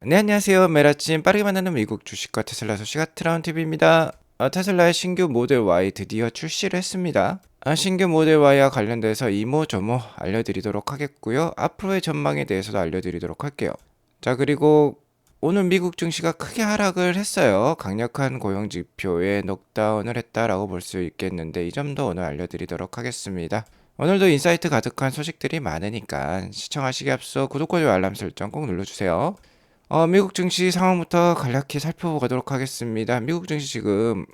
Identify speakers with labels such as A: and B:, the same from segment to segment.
A: 네, 안녕하세요. 매일 아침 빠르게 만나는 미국 주식과 테슬라 소식 트라운 TV입니다. 테슬라의 신규 모델 Y 드디어 출시를 했습니다. 신규 모델 Y와 관련돼서 이모저모 알려드리도록 하겠고요. 앞으로의 전망에 대해서도 알려드리도록 할게요. 자, 그리고 오늘 미국 증시가 크게 하락을 했어요. 강력한 고용 지표에 녹다운을 했다라고 볼 수 있겠는데 이 점도 오늘 알려드리도록 하겠습니다. 오늘도 인사이트 가득한 소식들이 많으니까 시청하시기 앞서 구독과 좋아요 알람 설정 꼭 눌러주세요. 미국 증시 상황부터 간략히 살펴보도록 하겠습니다. 미국 증시 지금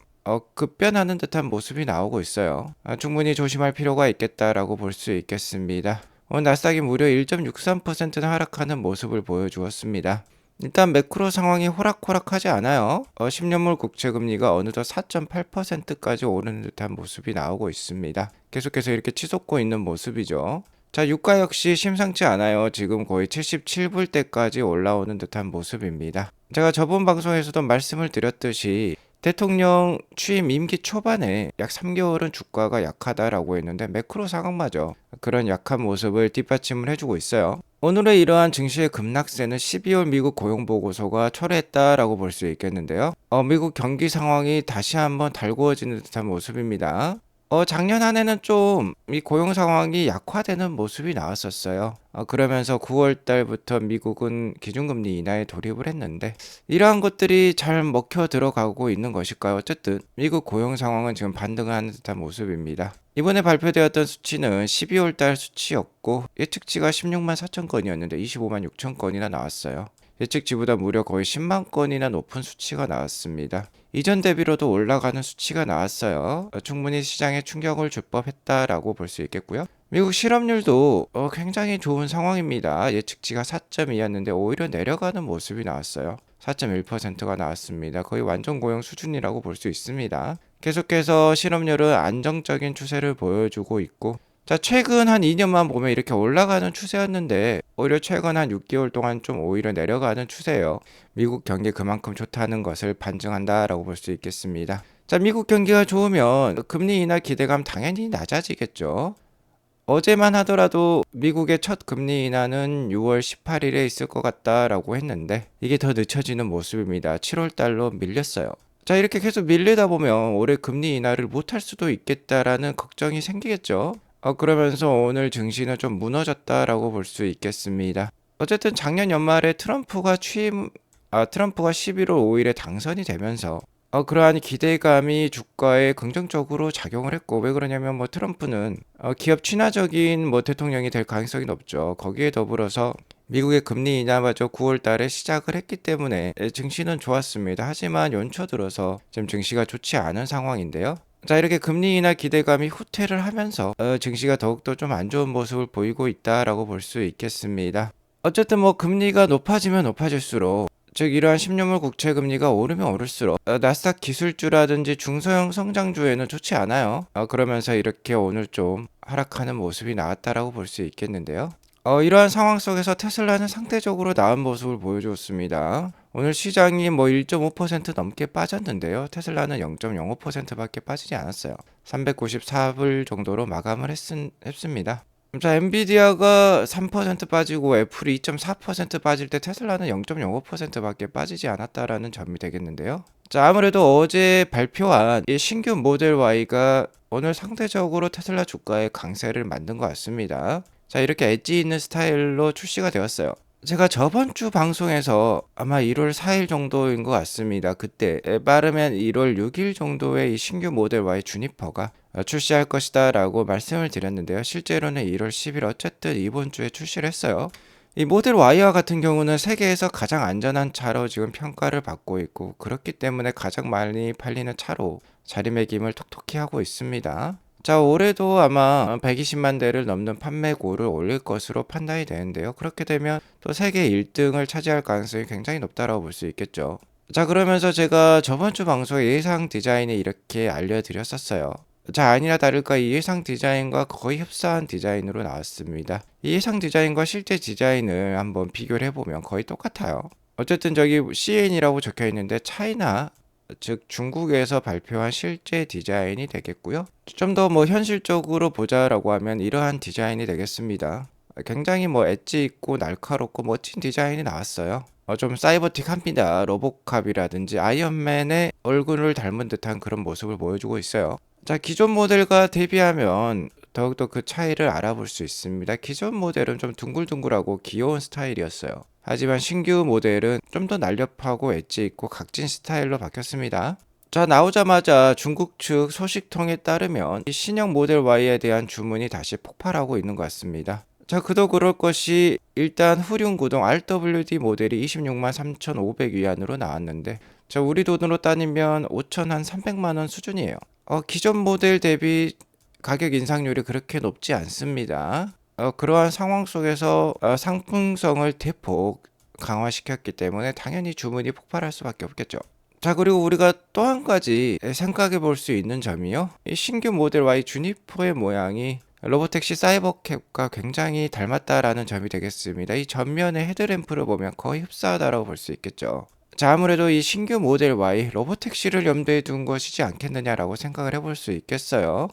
A: 급변하는 듯한 모습이 나오고 있어요. 충분히 조심할 필요가 있겠다라고 볼 수 있겠습니다. 오늘 나스닥이 무려 1.63%나 하락하는 모습을 보여주었습니다. 일단 매크로 상황이 호락호락하지 않아요. 10년물 국채 금리가 어느덧 4.8%까지 오르는 듯한 모습이 나오고 있습니다. 계속해서 이렇게 치솟고 있는 모습이죠. 자, 유가 역시 심상치 않아요. 지금 거의 77불대까지 올라오는 듯한 모습입니다. 제가 저번 방송에서도 말씀을 드렸듯이 대통령 취임 임기 초반에 약 3개월은 주가가 약하다라고 했는데 매크로 상황마저 그런 약한 모습을 뒷받침을 해주고 있어요. 오늘의 이러한 증시의 급락세는 12월 미국 고용보고서가 철회했다라고 볼 수 있겠는데요. 미국 경기 상황이 다시 한번 달구어지는 듯한 모습입니다. 작년 한 해는 좀 이 고용 상황이 약화되는 모습이 나왔었어요. 그러면서 9월 달부터 미국은 기준금리 인하에 돌입을 했는데 이러한 것들이 잘 먹혀 들어가고 있는 것일까요? 어쨌든 미국 고용 상황은 지금 반등을 하는 듯한 모습입니다. 이번에 발표되었던 수치는 12월 달 수치였고 예측치가 16만 4천 건이었는데 25만 6천 건이나 나왔어요. 예측치보다 무려 거의 10만 건이나 높은 수치가 나왔습니다. 이전 대비로도 올라가는 수치가 나왔어요. 충분히 시장에 충격을 줄 법했다라고 볼 수 있겠고요. 미국 실업률도 굉장히 좋은 상황입니다. 예측치가 4.2였는데 오히려 내려가는 모습이 나왔어요. 4.1%가 나왔습니다. 거의 완전 고용 수준이라고 볼 수 있습니다. 계속해서 실업률은 안정적인 추세를 보여주고 있고 자, 최근 한 2년만 보면 이렇게 올라가는 추세였는데 오히려 최근 한 6개월 동안 좀 오히려 내려가는 추세예요. 미국 경기 그만큼 좋다는 것을 반증한다라고 볼 수 있겠습니다. 자, 미국 경기가 좋으면 금리 인하 기대감 당연히 낮아지겠죠. 어제만 하더라도 미국의 첫 금리 인하는 6월 18일에 있을 것 같다라고 했는데 이게 더 늦춰지는 모습입니다. 7월 달로 밀렸어요. 자, 이렇게 계속 밀리다 보면 올해 금리 인하를 못할 수도 있겠다라는 걱정이 생기겠죠. 그러면서 오늘 증시는 좀 무너졌다라고 볼 수 있겠습니다. 어쨌든 작년 연말에 트럼프가 11월 5일에 당선이 되면서 그러한 기대감이 주가에 긍정적으로 작용을 했고 왜 그러냐면 뭐 트럼프는 기업 친화적인 뭐 대통령이 될 가능성이 높죠. 거기에 더불어서 미국의 금리 인하마저 9월 달에 시작을 했기 때문에 증시는 좋았습니다. 하지만 연초 들어서 지금 증시가 좋지 않은 상황인데요. 자, 이렇게 금리 인하 기대감이 후퇴를 하면서 증시가 더욱더 좀 안 좋은 모습을 보이고 있다라고 볼 수 있겠습니다. 어쨌든 뭐 금리가 높아지면 높아질수록 즉 이러한 10년물 국채 금리가 오르면 오를수록 나스닥 기술주라든지 중소형 성장주에는 좋지 않아요. 그러면서 이렇게 오늘 좀 하락하는 모습이 나왔다라고 볼 수 있겠는데요. 이러한 상황 속에서 테슬라는 상대적으로 나은 모습을 보여주었습니다. 오늘 시장이 뭐 1.5% 넘게 빠졌는데요. 테슬라는 0.05%밖에 빠지지 않았어요. 394불 정도로 마감을 했습니다. 자, 엔비디아가 3% 빠지고 애플이 2.4% 빠질 때 테슬라는 0.05%밖에 빠지지 않았다라는 점이 되겠는데요. 자, 아무래도 어제 발표한 이 신규 모델 Y가 오늘 상대적으로 테슬라 주가에 강세를 만든 것 같습니다. 자, 이렇게 엣지 있는 스타일로 출시가 되었어요. 제가 저번 주 방송에서 아마 1월 4일 정도인 것 같습니다. 그때 빠르면 1월 6일 정도에 이 신규 모델 Y 주니퍼가 출시할 것이다 라고 말씀을 드렸는데요. 실제로는 1월 10일 어쨌든 이번 주에 출시를 했어요. 이 모델 Y와 같은 경우는 세계에서 가장 안전한 차로 지금 평가를 받고 있고 그렇기 때문에 가장 많이 팔리는 차로 자리매김을 톡톡히 하고 있습니다. 자, 올해도 아마 120만 대를 넘는 판매고를 올릴 것으로 판단이 되는데요. 그렇게 되면 또 세계 1등을 차지할 가능성이 굉장히 높다고 볼 수 있겠죠. 자, 그러면서 제가 저번 주 방송에 예상 디자인을 이렇게 알려드렸었어요. 자, 아니나 다를까 이 예상 디자인과 거의 흡사한 디자인으로 나왔습니다. 이 예상 디자인과 실제 디자인을 한번 비교를 해보면 거의 똑같아요. 어쨌든 저기 CN이라고 적혀 있는데 차이나 즉 중국에서 발표한 실제 디자인이 되겠고요. 좀 더 뭐 현실적으로 보자라고 하면 이러한 디자인이 되겠습니다. 굉장히 뭐 엣지 있고 날카롭고 멋진 디자인이 나왔어요. 좀 사이버틱합니다. 로보캅이라든지 아이언맨의 얼굴을 닮은 듯한 그런 모습을 보여주고 있어요. 자, 기존 모델과 대비하면 더욱더 그 차이를 알아볼 수 있습니다. 기존 모델은 좀 둥글둥글하고 귀여운 스타일이었어요. 하지만 신규 모델은 좀 더 날렵하고 엣지 있고 각진 스타일로 바뀌었습니다. 자, 나오자마자 중국 측 소식통에 따르면 이 신형 모델 Y에 대한 주문이 다시 폭발하고 있는 것 같습니다. 자, 그도 그럴 것이 일단 후륜구동 RWD 모델이 26만 3,500위안으로 나왔는데, 자, 우리 돈으로 따지면 5,300만원 수준이에요. 기존 모델 대비 가격 인상률이 그렇게 높지 않습니다. 그러한 상황 속에서 상품성을 대폭 강화시켰기 때문에 당연히 주문이 폭발할 수밖에 없겠죠. 자, 그리고 우리가 또 한 가지 생각해 볼 수 있는 점이요. 이 신규 모델 Y 주니퍼의 모양이 로보택시 사이버캡과 굉장히 닮았다라는 점이 되겠습니다. 이 전면의 헤드램프를 보면 거의 흡사하다라고 볼 수 있겠죠. 자, 아무래도 이 신규 모델 Y 로보택시를 염두에 둔 것이지 않겠느냐라고 생각을 해볼 수 있겠어요.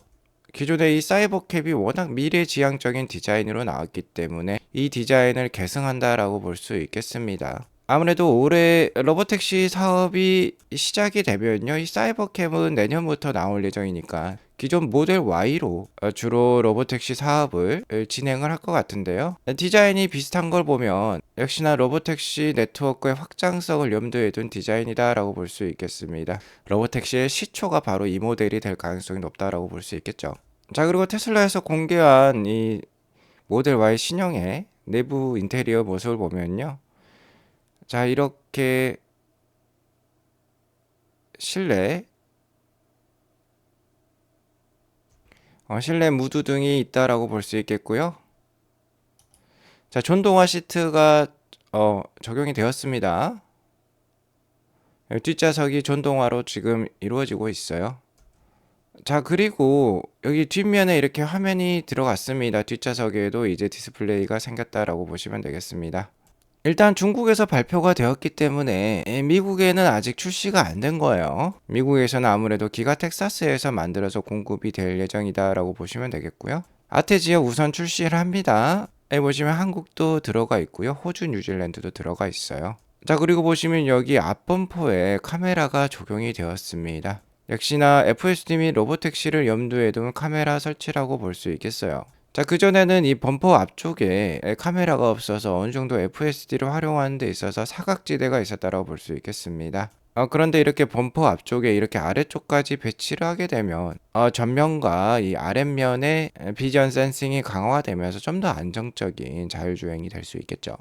A: 기존의 이 사이버캡이 워낙 미래지향적인 디자인으로 나왔기 때문에 이 디자인을 계승한다라고 볼 수 있겠습니다. 아무래도 올해 로보택시 사업이 시작이 되면요, 이 사이버캡은 내년부터 나올 예정이니까 기존 모델 Y로 주로 로보택시 사업을 진행을 할 것 같은데요. 디자인이 비슷한 걸 보면 역시나 로보택시 네트워크의 확장성을 염두에 둔 디자인이다라고 볼 수 있겠습니다. 로보택시의 시초가 바로 이 모델이 될 가능성이 높다라고 볼 수 있겠죠. 자, 그리고 테슬라에서 공개한 이 모델 Y 신형의 내부 인테리어 모습을 보면요, 자, 이렇게 실내 무드등이 있다라고 볼 수 있겠고요. 자, 전동화 시트가 적용이 되었습니다. 뒷좌석이 전동화로 지금 이루어지고 있어요. 자, 그리고 여기 뒷면에 이렇게 화면이 들어갔습니다. 뒷좌석에도 이제 디스플레이가 생겼다라고 보시면 되겠습니다. 일단 중국에서 발표가 되었기 때문에 미국에는 아직 출시가 안 된 거예요. 미국에서는 아무래도 기가 텍사스에서 만들어서 공급이 될 예정이다 라고 보시면 되겠고요. 아테지어 우선 출시를 합니다. 보시면 한국도 들어가 있고요. 호주, 뉴질랜드도 들어가 있어요. 자, 그리고 보시면 여기 앞범퍼에 카메라가 적용이 되었습니다. 역시나 FSD 및 로보택시를 염두에 둔 카메라 설치라고 볼 수 있겠어요. 자, 그전에는 이 범퍼 앞쪽에 카메라가 없어서 어느 정도 FSD를 활용하는 데 있어서 사각지대가 있었다고 볼 수 있겠습니다. 그런데 이렇게 범퍼 앞쪽에 이렇게 아래쪽까지 배치를 하게 되면 전면과 이 아랫면의 비전 센싱이 강화되면서 좀 더 안정적인 자율주행이 될 수 있겠죠.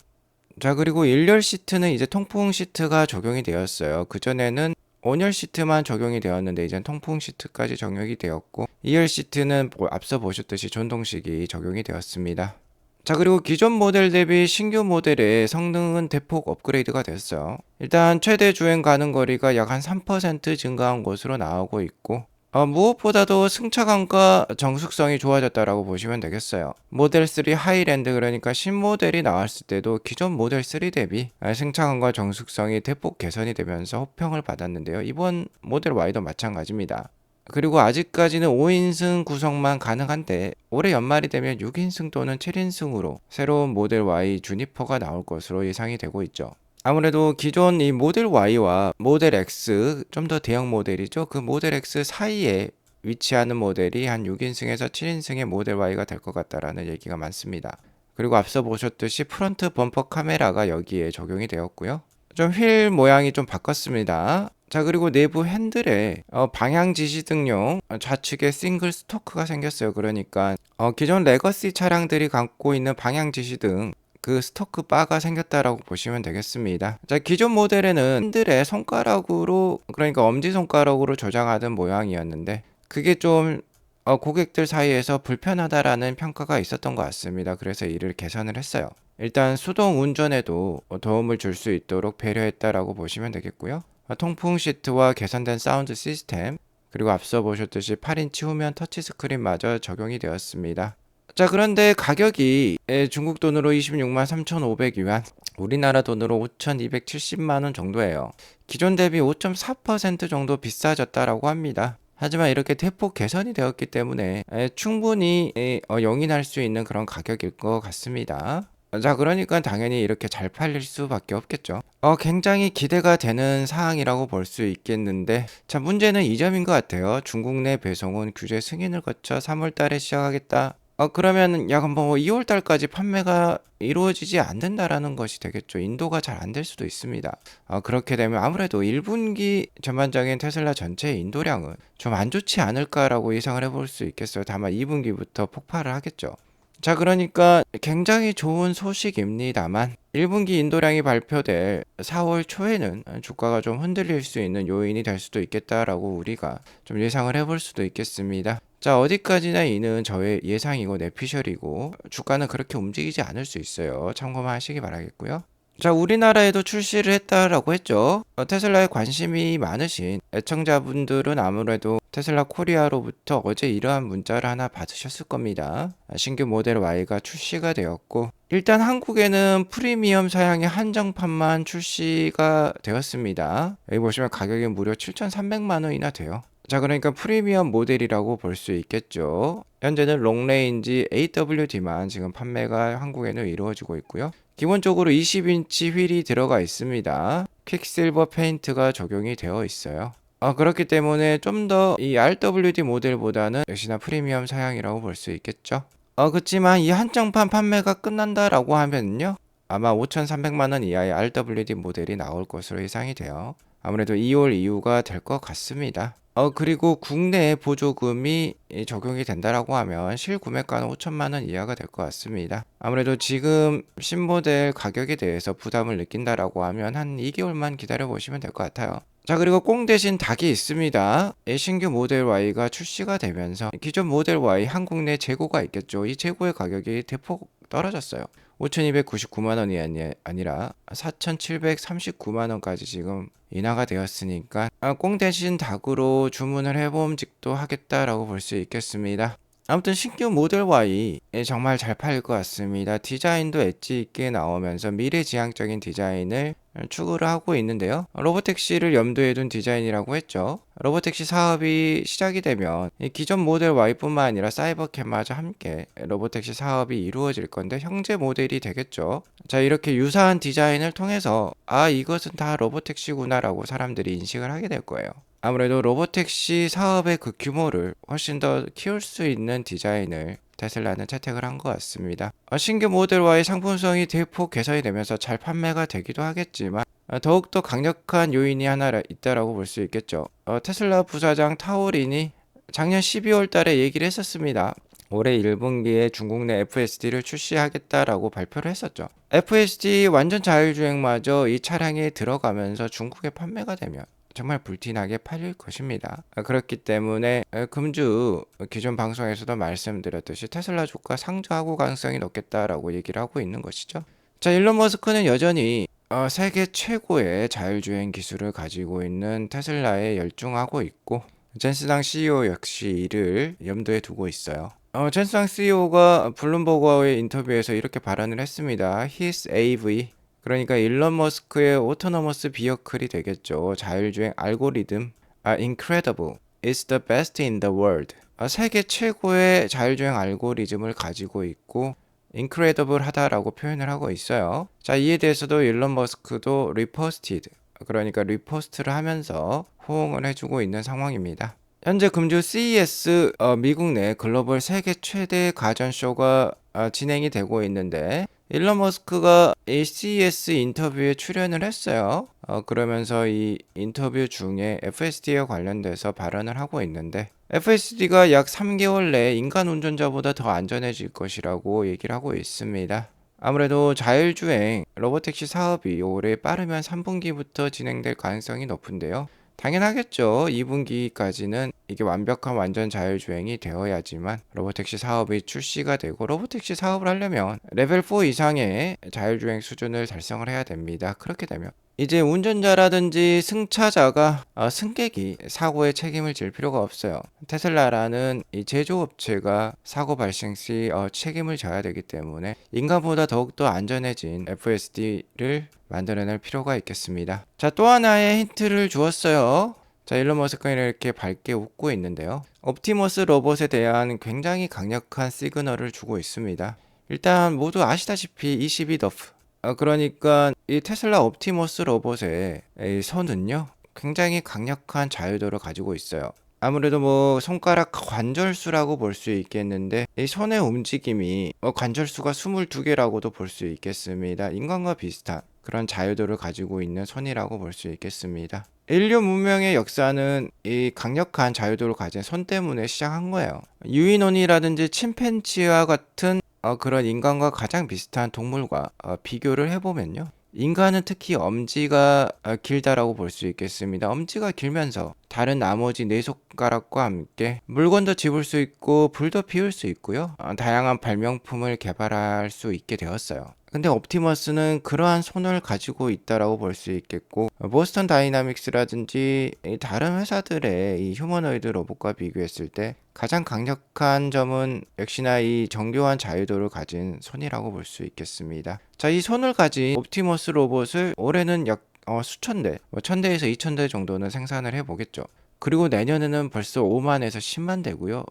A: 자, 그리고 1열 시트는 이제 통풍 시트가 적용이 되었어요. 그전에는 온열 시트만 적용이 되었는데 이젠 통풍 시트까지 적용이 되었고, 2열 시트는 앞서 보셨듯이 전동식이 적용이 되었습니다. 자, 그리고 기존 모델 대비 신규 모델의 성능은 대폭 업그레이드가 됐어요. 일단 최대 주행 가능 거리가 약 한 3% 증가한 것으로 나오고 있고, 무엇보다도 승차감과 정숙성이 좋아졌다라고 보시면 되겠어요. 모델 3 하이랜드, 그러니까 신모델이 나왔을 때도 기존 모델 3 대비 승차감과 정숙성이 대폭 개선이 되면서 호평을 받았는데요. 이번 모델 Y도 마찬가지입니다. 그리고 아직까지는 5인승 구성만 가능한데 올해 연말이 되면 6인승 또는 7인승으로 새로운 모델 Y 주니퍼가 나올 것으로 예상이 되고 있죠. 아무래도 기존 이 모델 Y와 모델 X, 좀 더 대형 모델이죠. 그 모델 X 사이에 위치하는 모델이 한 6인승에서 7인승의 모델 Y가 될 것 같다라는 얘기가 많습니다. 그리고 앞서 보셨듯이 프론트 범퍼 카메라가 여기에 적용이 되었고요. 좀 휠 모양이 좀 바꿨습니다. 자, 그리고 내부 핸들에 방향 지시등용 좌측에 싱글 스토크가 생겼어요. 그러니까 기존 레거시 차량들이 갖고 있는 방향 지시등 그 스토크 바가 생겼다라고 보시면 되겠습니다. 자, 기존 모델에는 핸들에 손가락으로, 그러니까 엄지손가락으로 조작하던 모양이었는데 그게 좀 고객들 사이에서 불편하다라는 평가가 있었던 것 같습니다. 그래서 이를 개선을 했어요. 일단 수동 운전에도 도움을 줄 수 있도록 배려했다라고 보시면 되겠고요. 통풍 시트와 개선된 사운드 시스템, 그리고 앞서 보셨듯이 8인치 후면 터치스크린마저 적용이 되었습니다. 자, 그런데 가격이 중국 돈으로 26만 3,500위안, 우리나라 돈으로 5,270만원 정도예요. 기존 대비 5.4% 정도 비싸졌다라고 합니다. 하지만 이렇게 대폭 개선이 되었기 때문에 충분히 용인할 수 있는 그런 가격일 것 같습니다. 자, 그러니까 당연히 이렇게 잘 팔릴 수밖에 없겠죠. 굉장히 기대가 되는 사항이라고 볼 수 있겠는데, 자, 문제는 이 점인 것 같아요. 중국 내 배송은 규제 승인을 거쳐 3월 달에 시작하겠다. 그러면 약 뭐 2월 달까지 판매가 이루어지지 않는다라는 것이 되겠죠. 인도가 잘 안 될 수도 있습니다. 그렇게 되면 아무래도 1분기 전반적인 테슬라 전체 인도량은 좀 안 좋지 않을까라고 예상을 해볼 수 있겠어요. 다만 2분기부터 폭발을 하겠죠. 자, 그러니까 굉장히 좋은 소식입니다만 1분기 인도량이 발표될 4월 초에는 주가가 좀 흔들릴 수 있는 요인이 될 수도 있겠다라고 우리가 좀 예상을 해볼 수도 있겠습니다. 자, 어디까지나 이는 저의 예상이고 내피셜이고 주가는 그렇게 움직이지 않을 수 있어요. 참고만 하시기 바라겠고요. 자, 우리나라에도 출시를 했다라고 했죠. 테슬라에 관심이 많으신 애청자분들은 아무래도 테슬라 코리아로부터 어제 이러한 문자를 하나 받으셨을 겁니다. 신규 모델 Y가 출시가 되었고, 일단 한국에는 프리미엄 사양의 한정판만 출시가 되었습니다. 여기 보시면 가격이 무려 7,300만 원이나 돼요. 자, 그러니까 프리미엄 모델이라고 볼 수 있겠죠. 현재는 롱레인지 AWD만 지금 판매가 한국에는 이루어지고 있고요. 기본적으로 20인치 휠이 들어가 있습니다. 퀵실버 페인트가 적용이 되어 있어요. 그렇기 때문에 좀 더 이 RWD 모델보다는 역시나 프리미엄 사양이라고 볼 수 있겠죠. 그렇지만 이 한정판 판매가 끝난다라고 하면요, 아마 5,300만 원 이하의 RWD 모델이 나올 것으로 예상이 돼요. 아무래도 2월 이후가 될 것 같습니다. 그리고 국내 보조금이 적용이 된다라고 하면 실구매가는 5천만 원 이하가 될 것 같습니다. 아무래도 지금 신모델 가격에 대해서 부담을 느낀다라고 하면 한 2개월만 기다려 보시면 될 것 같아요. 자, 그리고 꽁 대신 닭이 있습니다. 신규 모델 Y가 출시가 되면서 기존 모델 Y 한국 내 재고가 있겠죠. 이 재고의 가격이 대폭 떨어졌어요. 5,299만 원이 아니라 4,739만 원까지 지금 인하가 되었으니까 꽁 대신 닭으로 주문을 해봄직도 하겠다라고 볼 수 있겠습니다. 아무튼 신규 모델 Y 정말 잘 팔릴 것 같습니다. 디자인도 엣지 있게 나오면서 미래지향적인 디자인을 추구를 하고 있는데요. 로보택시를 염두에 둔 디자인이라고 했죠. 로보택시 사업이 시작이 되면 기존 모델 Y뿐만 아니라 사이버캠마저 함께 로보택시 사업이 이루어질 건데 형제 모델이 되겠죠. 자, 이렇게 유사한 디자인을 통해서 이것은 다 로보택시구나라고 사람들이 인식을 하게 될 거예요. 아무래도 로보택시 사업의 그 규모를 훨씬 더 키울 수 있는 디자인을 테슬라는 채택을 한 것 같습니다. 신규 모델과의 상품성이 대폭 개선이 되면서 잘 판매가 되기도 하겠지만 더욱더 강력한 요인이 하나 있다라고 볼 수 있겠죠. 테슬라 부사장 타오린이 작년 12월 달에 얘기를 했었습니다. 올해 1분기에 중국 내 FSD를 출시하겠다라고 발표를 했었죠. FSD 완전 자율주행마저 이 차량에 들어가면서 중국에 판매가 되면 정말 불티나게 팔릴 것입니다. 그렇기 때문에 금주 기존 방송에서도 말씀드렸듯이 테슬라 주가 상저하고 가능성이 높겠다라고 얘기를 하고 있는 것이죠. 자, 일론 머스크는 여전히 세계 최고의 자율주행 기술을 가지고 있는 테슬라에 열중하고 있고, 젠스당 CEO 역시 이를 염두에 두고 있어요. 젠스당 CEO가 블룸버그와의 인터뷰에서 이렇게 발언을 했습니다. His AV, 그러니까 일론 머스크의 오토노머스 비어클이 되겠죠. 자율주행 알고리즘, incredible, is the best in the world. 세계 최고의 자율주행 알고리즘을 가지고 있고 incredible 하다라고 표현을 하고 있어요. 자, 이에 대해서도 일론 머스크도 reposted, 그러니까 리포스트를 하면서 호응을 해주고 있는 상황입니다. 현재 금주 CES 미국 내 글로벌 세계 최대 가전쇼가 진행이 되고 있는데, 일론 머스크가 이 CES 인터뷰에 출연을 했어요. 그러면서 이 인터뷰 중에 FSD에 관련돼서 발언을 하고 있는데, FSD가 약 3개월 내에 인간 운전자보다 더 안전해질 것이라고 얘기를 하고 있습니다. 아무래도 자율주행 로보택시 사업이 올해 빠르면 3분기부터 진행될 가능성이 높은데요. 당연하겠죠. 2분기까지는 이게 완벽한 완전 자율주행이 되어야지만 로보택시 사업이 출시가 되고, 로보택시 사업을 하려면 레벨 4 이상의 자율주행 수준을 달성을 해야 됩니다. 그렇게 되면 이제 운전자라든지 승차자가 승객이 사고에 책임을 질 필요가 없어요. 테슬라라는 이 제조업체가 사고 발생 시 책임을 져야 되기 때문에 인간보다 더욱더 안전해진 FSD를 만들어낼 필요가 있겠습니다. 자, 또 하나의 힌트를 주었어요. 자, 일론 머스크는 이렇게 밝게 웃고 있는데요. 옵티머스 로봇에 대한 굉장히 강력한 시그널을 주고 있습니다. 일단 모두 아시다시피 22더프, 그러니까 이 테슬라 옵티머스 로봇의 이 손은요, 굉장히 강력한 자유도를 가지고 있어요. 아무래도 뭐 손가락 관절수라고 볼 수 있겠는데, 이 손의 움직임이 관절수가 22개라고도 볼 수 있겠습니다. 인간과 비슷한 그런 자유도를 가지고 있는 손이라고 볼 수 있겠습니다. 인류 문명의 역사는 이 강력한 자유도를 가진 손 때문에 시작한 거예요. 유인원이라든지 침팬지와 같은 그런 인간과 가장 비슷한 동물과 비교를 해보면요, 인간은 특히 엄지가 길다라고 볼 수 있겠습니다. 엄지가 길면서 다른 나머지 네 손가락과 함께 물건도 집을 수 있고 불도 피울 수 있고요. 다양한 발명품을 개발할 수 있게 되었어요. 근데 옵티머스는 그러한 손을 가지고 있다라고 볼 수 있겠고, 보스턴 다이나믹스라든지 이 다른 회사들의 이 휴머노이드 로봇과 비교했을 때 가장 강력한 점은 역시나 이 정교한 자유도를 가진 손이라고 볼 수 있겠습니다. 자, 이 손을 가진 옵티머스 로봇을 올해는 약 수천 대, 1000대에서 2000대 정도는 생산을 해보겠죠. 그리고 내년에는 벌써 5만에서 10만 대고요.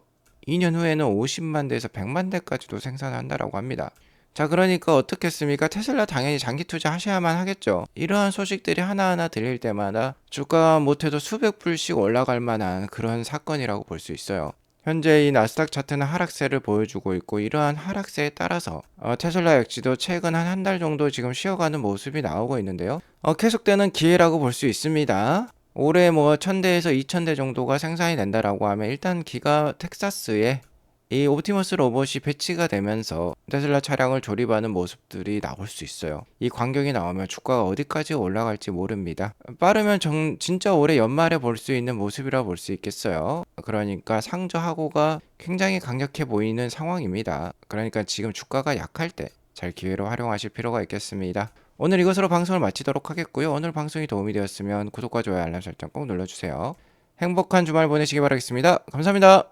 A: 2년 후에는 50만 대에서 100만 대까지도 생산한다라고 합니다. 자, 그러니까 어떻겠습니까? 테슬라 당연히 장기 투자하셔야만 하겠죠. 이러한 소식들이 하나하나 들릴 때마다 주가가 못해도 수백 불씩 올라갈 만한 그런 사건이라고 볼 수 있어요. 현재 이 나스닥 차트는 하락세를 보여주고 있고, 이러한 하락세에 따라서 테슬라 역시도 최근 한 달 정도 지금 쉬어가는 모습이 나오고 있는데요. 계속되는 기회라고 볼 수 있습니다. 올해 뭐 1000대에서 2000대 정도가 생산이 된다라고 하면 일단 기가 텍사스에 이 옵티머스 로봇이 배치가 되면서 테슬라 차량을 조립하는 모습들이 나올 수 있어요. 이 광경이 나오면 주가가 어디까지 올라갈지 모릅니다. 빠르면 진짜 올해 연말에 볼 수 있는 모습이라 볼 수 있겠어요. 그러니까 상저하고가 굉장히 강력해 보이는 상황입니다. 그러니까 지금 주가가 약할 때 잘 기회로 활용하실 필요가 있겠습니다. 오늘 이것으로 방송을 마치도록 하겠고요. 오늘 방송이 도움이 되었으면 구독과 좋아요 알람 설정 꼭 눌러주세요. 행복한 주말 보내시기 바라겠습니다. 감사합니다.